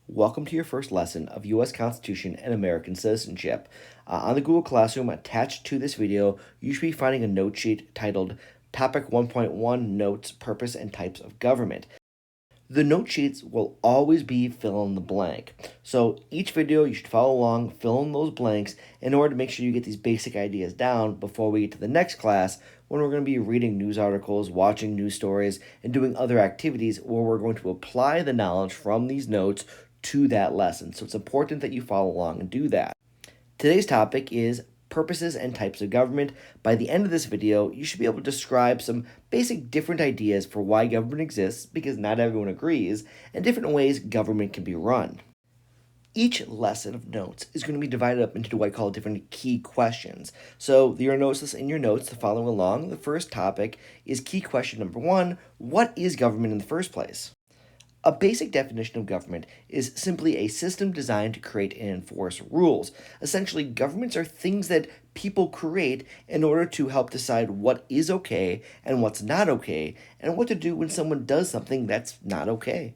Welcome to your first lesson of U.S. Constitution and American citizenship. On the Google Classroom attached to this video, you should be finding a note sheet titled Topic 1.1 Notes, Purpose, and Types of Government. The note sheets will always be fill in the blank. So each video you should follow along, fill in those blanks in order to make sure you get these basic ideas down before we get to the next class when we're going to be reading news articles, watching news stories, and doing other activities where we're going to apply the knowledge from these notes to that lesson. So it's important that you follow along and do that. Today's topic is purposes and types of government. By the end of this video, you should be able to describe some basic different ideas for why government exists, because not everyone agrees, and different ways government can be run. Each lesson of notes is going to be divided up into what I call different key questions. So you'll notice this in your notes to follow along. The first topic is key question number 1, what is government in the first place? A basic definition of government is simply a system designed to create and enforce rules. Essentially, governments are things that people create in order to help decide what is okay and what's not okay, and what to do when someone does something that's not okay.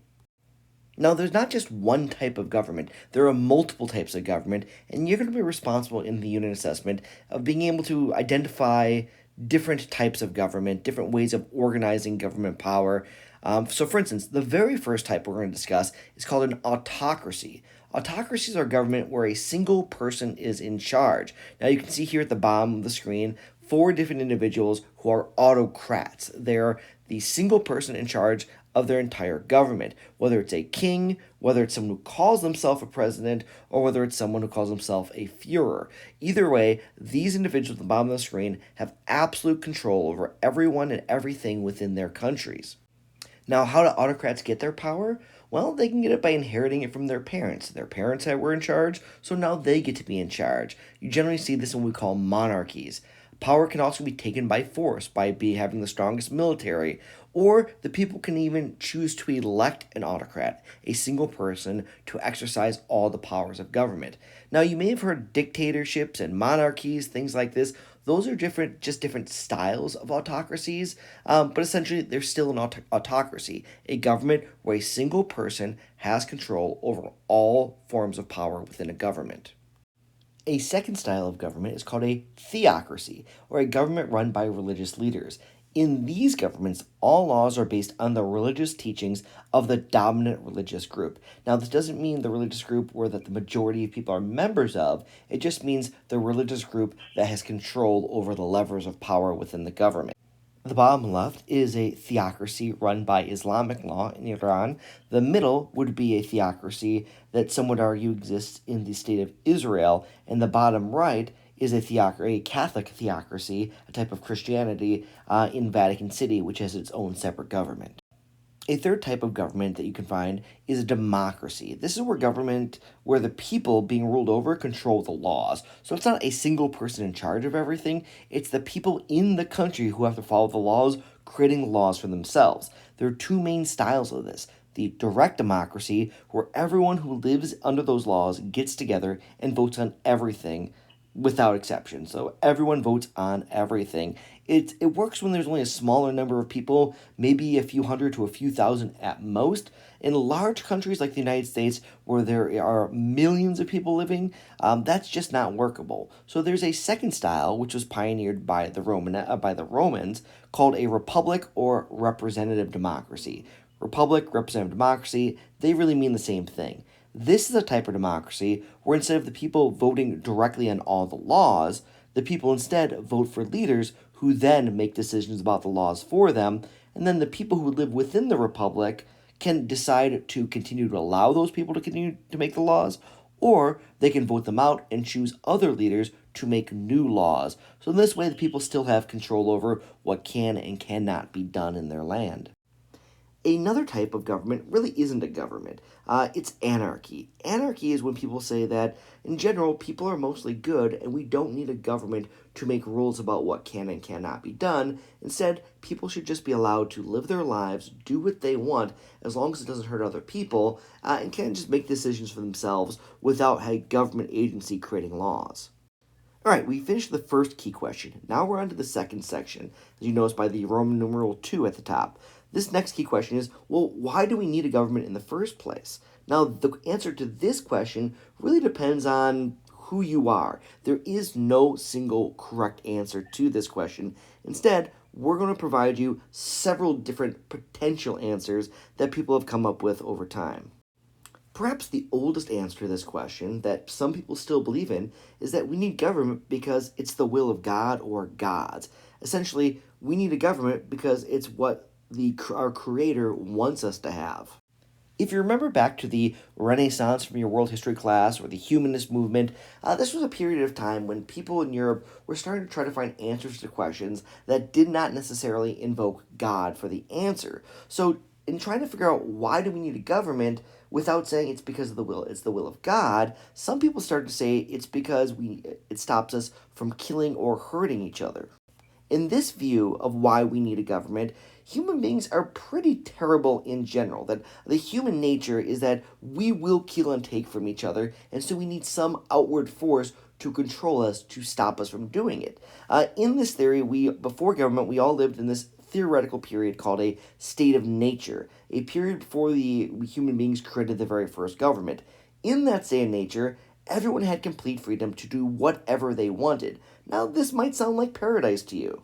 Now, there's not just one type of government. There are multiple types of government, and you're going to be responsible in the unit assessment of being able to identify different types of government, different ways of organizing government power. So, for instance, the very first type we're going to discuss is called an autocracy. Autocracies are government where a single person is in charge. Now, you can see here at the bottom of the screen 4 different individuals who are autocrats. They're the single person in charge of their entire government, whether it's a king, whether it's someone who calls themselves a president, or whether it's someone who calls himself a Führer. Either way, these individuals at the bottom of the screen have absolute control over everyone and everything within their countries. Now, how do autocrats get their power? Well, they can get it by inheriting it from their parents. Their parents were in charge, so now they get to be in charge. You generally see this in what we call monarchies. Power can also be taken by force, by having the strongest military, or the people can even choose to elect an autocrat, a single person, to exercise all the powers of government. Now, you may have heard dictatorships and monarchies, things like this. Those are just different styles of autocracies, but essentially they're still an autocracy, a government where a single person has control over all forms of power within a government. A second style of government is called a theocracy, or a government run by religious leaders. In these governments, all laws are based on the religious teachings of the dominant religious group. Now, this doesn't mean the religious group where that the majority of people are members of. It just means the religious group that has control over the levers of power within the government. The bottom left is a theocracy run by Islamic law in Iran. The middle would be a theocracy that some would argue exists in the state of Israel. And the bottom right is a Catholic theocracy, a type of Christianity in Vatican City, which has its own separate government. A third type of government that you can find is a democracy. This is where the people being ruled over control the laws. So it's not a single person in charge of everything. It's the people in the country who have to follow the laws, creating the laws for themselves. There are 2 main styles of this. The direct democracy, where everyone who lives under those laws gets together and votes on everything without exception. So everyone votes on everything. It works when there's only a smaller number of people, maybe a few hundred to a few thousand at most. In large countries like the United States, where there are millions of people living, that's just not workable. So there's a second style, which was pioneered by the Romans, called a republic or representative democracy. Republic, representative democracy, they really mean the same thing. This is a type of democracy where instead of the people voting directly on all the laws, the people instead vote for leaders who then make decisions about the laws for them, and then the people who live within the republic can decide to continue to allow those people to continue to make the laws, or they can vote them out and choose other leaders to make new laws. So in this way, the people still have control over what can and cannot be done in their land. Another type of government really isn't a government. It's anarchy. Anarchy is when people say that, in general, people are mostly good and we don't need a government to make rules about what can and cannot be done. Instead, people should just be allowed to live their lives, do what they want, as long as it doesn't hurt other people, and can just make decisions for themselves without a government agency creating laws. All right, we finished the first key question. Now we're on to the second section, as you notice by the Roman numeral 2 at the top. This next key question is, well, why do we need a government in the first place? Now, the answer to this question really depends on who you are. There is no single correct answer to this question. Instead, we're going to provide you several different potential answers that people have come up with over time. Perhaps the oldest answer to this question that some people still believe in is that we need government because it's the will of God or gods. Essentially, we need a government because it's what our Creator wants us to have. If you remember back to the Renaissance from your world history class or the humanist movement, this was a period of time when people in Europe were starting to try to find answers to questions that did not necessarily invoke God for the answer. So, in trying to figure out why do we need a government without saying it's because of it's the will of God, some people started to say it's because it stops us from killing or hurting each other. In this view of why we need a government, human beings are pretty terrible in general. That the human nature is that we will kill and take from each other, and so we need some outward force to control us to stop us from doing it. In this theory, before government, we all lived in this theoretical period called a state of nature, a period before the human beings created the very first government. In that state of nature, everyone had complete freedom to do whatever they wanted. Now, this might sound like paradise to you.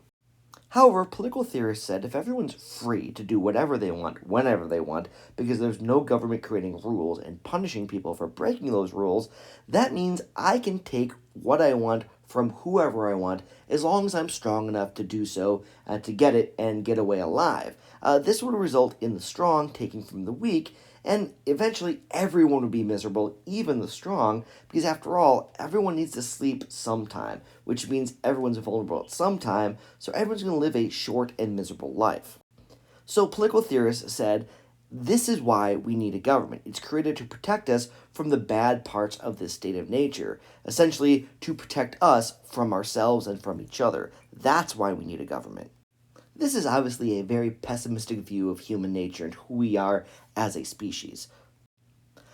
However, political theorists said if everyone's free to do whatever they want, whenever they want, because there's no government creating rules and punishing people for breaking those rules, that means I can take what I want from whoever I want as long as I'm strong enough to do so, to get it and get away alive. This would result in the strong taking from the weak, and eventually everyone would be miserable, even the strong, because after all, everyone needs to sleep sometime, which means everyone's vulnerable at some time, so everyone's going to live a short and miserable life. So political theorists said, this is why we need a government. It's created to protect us from the bad parts of this state of nature, essentially to protect us from ourselves and from each other. That's why we need a government. This is obviously a very pessimistic view of human nature and who we are as a species.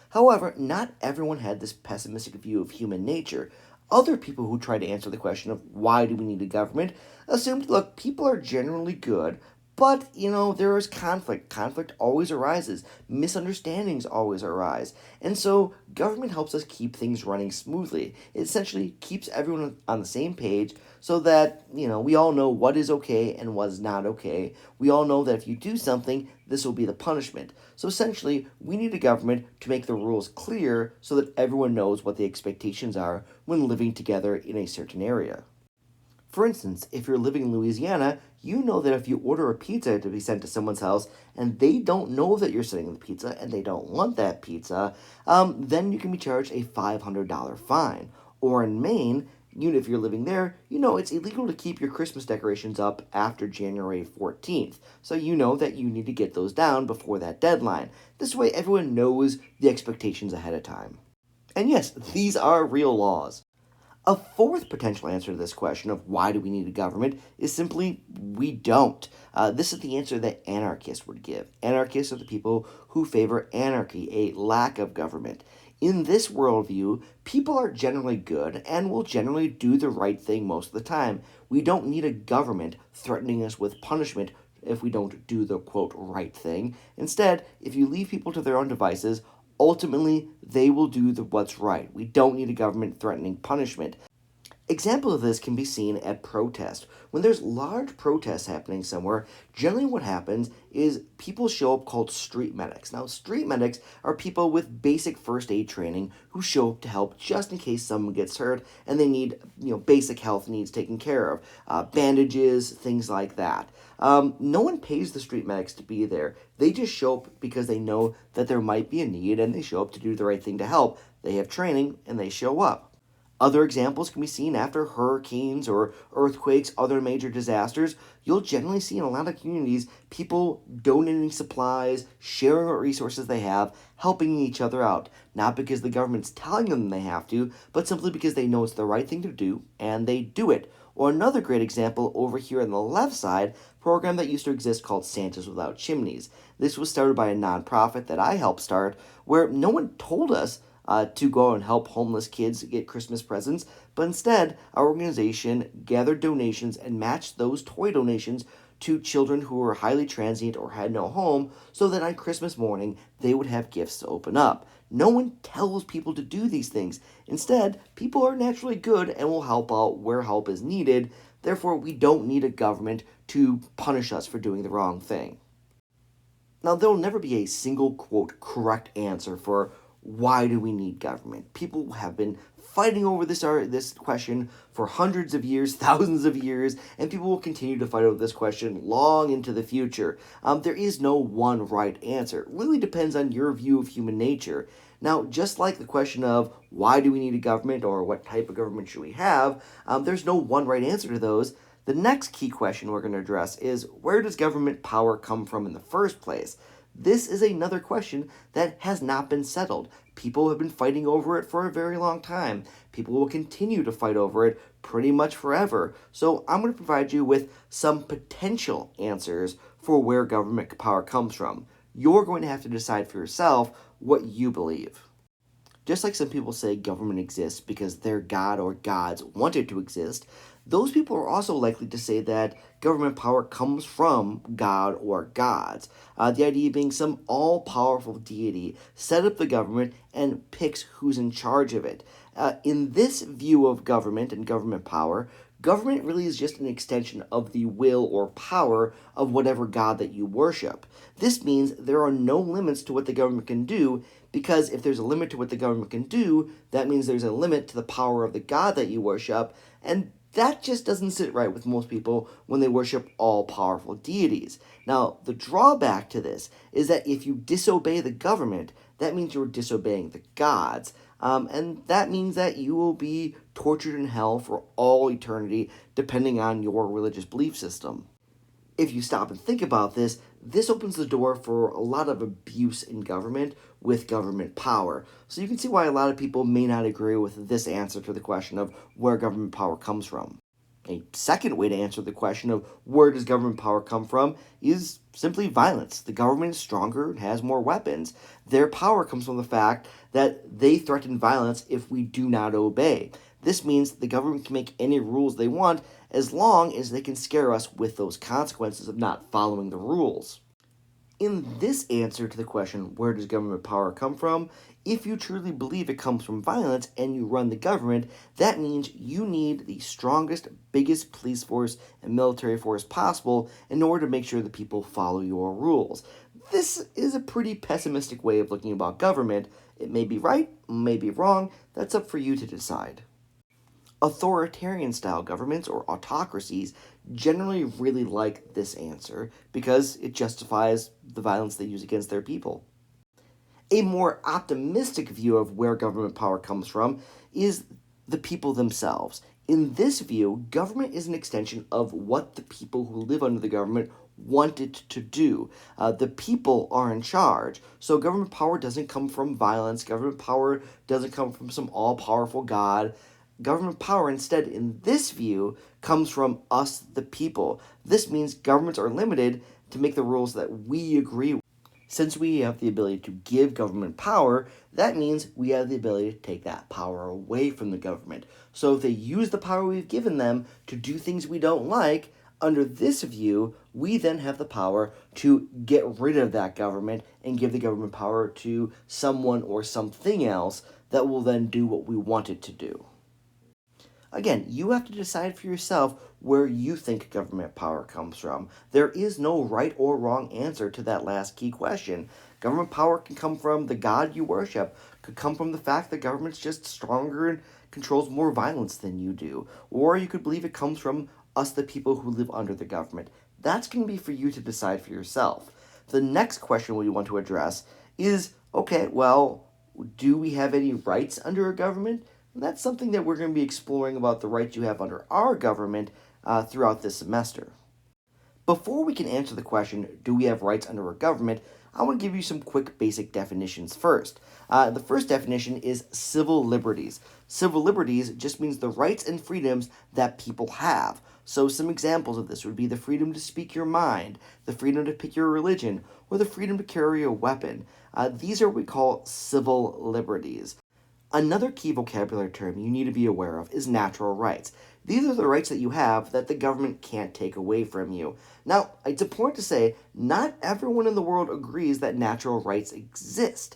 However, not everyone had this pessimistic view of human nature. Other people who tried to answer the question of why do we need a government assumed, look, people are generally good, but, there is conflict. Conflict always arises. Misunderstandings always arise. And so government helps us keep things running smoothly. It essentially keeps everyone on the same page so that, we all know what is okay and what is not okay. We all know that if you do something, this will be the punishment. So essentially, we need a government to make the rules clear so that everyone knows what the expectations are when living together in a certain area. For instance, if you're living in Louisiana, you know that if you order a pizza to be sent to someone's house and they don't know that you're sending the pizza and they don't want that pizza, then you can be charged a $500 fine. Or in Maine, if you're living there, it's illegal to keep your Christmas decorations up after January 14th. So you know that you need to get those down before that deadline. This way, everyone knows the expectations ahead of time. And yes, these are real laws. A fourth potential answer to this question of why do we need a government is simply we don't. This is the answer that anarchists would give. Anarchists are the people who favor anarchy, a lack of government. In this worldview, people are generally good and will generally do the right thing most of the time. We don't need a government threatening us with punishment if we don't do the, quote, right thing. Instead, if you leave people to their own devices, ultimately, they will do what's right. We don't need a government threatening punishment. Examples of this can be seen at protests. When there's large protests happening somewhere, generally what happens is people show up called street medics. Now, street medics are people with basic first aid training who show up to help just in case someone gets hurt and they need, basic health needs taken care of, bandages, things like that. No one pays the street medics to be there. They just show up because they know that there might be a need and they show up to do the right thing to help. They have training and they show up. Other examples can be seen after hurricanes or earthquakes, other major disasters. You'll generally see in a lot of communities people donating supplies, sharing what resources they have, helping each other out. Not because the government's telling them they have to, but simply because they know it's the right thing to do and they do it. Or another great example over here on the left side, program that used to exist called Santas Without Chimneys. This was started by a nonprofit that I helped start where no one told us to go and help homeless kids get Christmas presents, but instead, our organization gathered donations and matched those toy donations to children who were highly transient or had no home so that on Christmas morning they would have gifts to open up. No one tells people to do these things. Instead, people are naturally good and will help out where help is needed. Therefore, we don't need a government to punish us for doing the wrong thing. Now, there will never be a single, quote, correct answer for why do we need government. People have been fighting over this question for hundreds of years, thousands of years, and people will continue to fight over this question long into the future. There is no one right answer. It really depends on your view of human nature. Now, just like the question of why do we need a government or what type of government should we have, there's no one right answer to those. The next key question we're going to address is, where does government power come from in the first place? This is another question that has not been settled. People have been fighting over it for a very long time. People will continue to fight over it pretty much forever. So I'm going to provide you with some potential answers for where government power comes from. You're going to have to decide for yourself what you believe. Just like some people say government exists because their god or gods want it to exist, those people are also likely to say that government power comes from God or gods. The idea being some all-powerful deity set up the government and picks who's in charge of it. In this view of government and government power, government really is just an extension of the will or power of whatever god that you worship. This means there are no limits to what the government can do, because if there's a limit to what the government can do, that means there's a limit to the power of the god that you worship, and that just doesn't sit right with most people when they worship all-powerful deities. Now, the drawback to this is that if you disobey the government, that means you're disobeying the gods. And that means that you will be tortured in hell for all eternity, depending on your religious belief system. If you stop and think about this, this opens the door for a lot of abuse in government with government power. So you can see why a lot of people may not agree with this answer to the question of where government power comes from. A second way to answer the question of where does government power come from is simply violence. The government is stronger and has more weapons. Their power comes from the fact that they threaten violence if we do not obey. This means the government can make any rules they want as long as they can scare us with those consequences of not following the rules. In this answer to the question, where does government power come from, if you truly believe it comes from violence and you run the government, that means you need the strongest, biggest police force and military force possible in order to make sure that people follow your rules. This is a pretty pessimistic way of looking about government. It may be right, may be wrong, that's up for you to decide. Authoritarian-style governments or autocracies generally really like this answer because it justifies the violence they use against their people. A more optimistic view of where government power comes from is the people themselves. In this view, government is an extension of what the people who live under the government want it to do. The people are in charge. So government power doesn't come from violence. Government power doesn't come from some all-powerful god. Government power, instead, in this view, comes from us, the people. This means governments are limited to make the rules that we agree with. Since we have the ability to give government power, that means we have the ability to take that power away from the government. So if they use the power we've given them to do things we don't like, under this view, we then have the power to get rid of that government and give the government power to someone or something else that will then do what we want it to do. Again, you have to decide for yourself where you think government power comes from. There is no right or wrong answer to that last key question. Government power can come from the god you worship, could come from the fact that government's just stronger and controls more violence than you do, or you could believe it comes from us, the people who live under the government. That's going to be for you to decide for yourself. The next question we want to address is, okay, well, do we have any rights under a government? That's something that we're going to be exploring about the rights you have under our government throughout this semester. Before we can answer the question, do we have rights under our government, I want to give you some quick basic definitions first. The first definition is civil liberties. Civil liberties just means the rights and freedoms that people have. So some examples of this would be the freedom to speak your mind, the freedom to pick your religion, or the freedom to carry a weapon. These are what we call civil liberties. Another key vocabulary term you need to be aware of is natural rights. These are the rights that you have that the government can't take away from you. Now, it's important to say, not everyone in the world agrees that natural rights exist.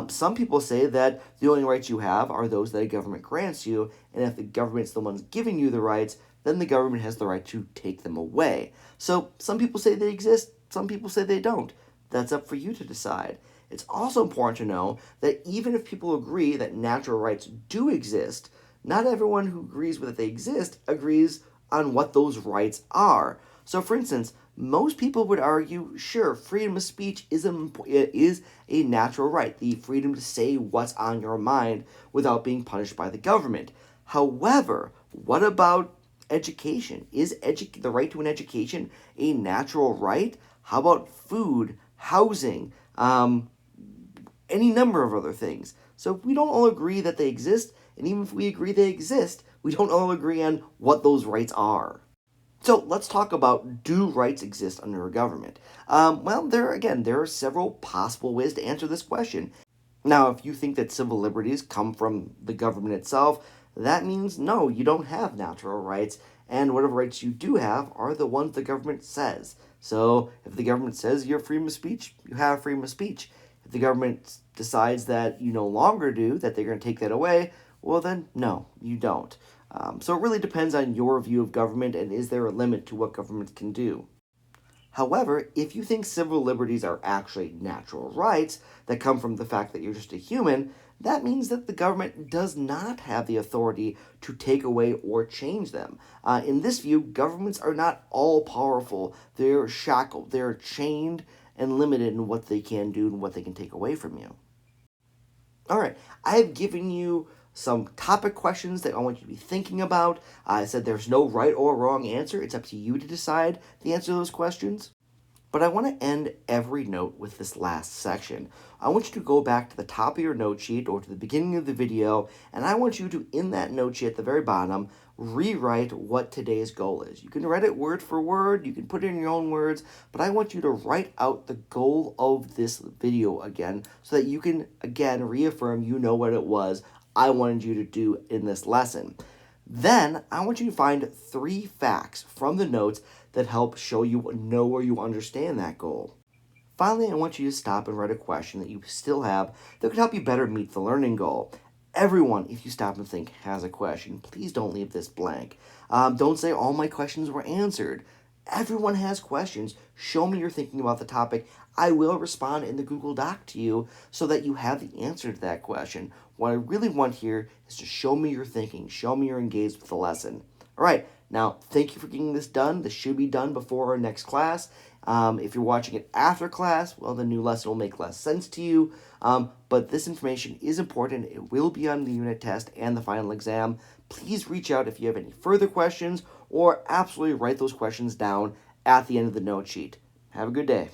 Some people say that the only rights you have are those that a government grants you, and if the government's the ones giving you the rights, then the government has the right to take them away. So some people say they exist, some people say they don't. That's up for you to decide. It's also important to know that even if people agree that natural rights do exist, not everyone who agrees with that they exist agrees on what those rights are. So, for instance, most people would argue, sure, freedom of speech is a natural right, the freedom to say what's on your mind without being punished by the government. However, what about education? Is the right to an education a natural right? How about food, housing, any number of other things? So if we don't all agree that they exist, and even if we agree they exist, we don't all agree on what those rights are. So let's talk about, do rights exist under a government? Well, there are several possible ways to answer this question. Now, if you think that civil liberties come from the government itself, that means no, you don't have natural rights, and whatever rights you do have are the ones the government says. So if the government says you have freedom of speech, you have freedom of speech. If the government decides that you no longer do, that they're going to take that away, well then, no, you don't. So it really depends on your view of government, and is there a limit to what governments can do. However, if you think civil liberties are actually natural rights that come from the fact that you're just a human, that means that the government does not have the authority to take away or change them. In this view, governments are not all powerful. They're shackled, they're chained and limited in what they can do and what they can take away from you. All right, I have given you some topic questions that I want you to be thinking about. I said there's no right or wrong answer. It's up to you to decide the answer to those questions. But I want to end every note with this last section. I want you to go back to the top of your note sheet or to the beginning of the video, and I want you to, in that note sheet at the very bottom, rewrite what today's goal is. You can write it word for word, you can put it in your own words, but I want you to write out the goal of this video again so that you can, again, reaffirm you know what it was I wanted you to do in this lesson. Then, I want you to find 3 facts from the notes that help show you know where you understand that goal. Finally, I want you to stop and write a question that you still have that could help you better meet the learning goal. Everyone, if you stop and think, has a question. Please don't leave this blank. Don't say all my questions were answered. Everyone has questions. Show me you're thinking about the topic. I will respond in the Google Doc to you so that you have the answer to that question. What I really want here is to show me you're thinking. Show me you're engaged with the lesson. All right, now thank you for getting this done. This should be done before our next class. If you're watching it after class, well, the new lesson will make less sense to you. But this information is important. It will be on the unit test and the final exam. Please reach out if you have any further questions, or absolutely write those questions down at the end of the note sheet. Have a good day.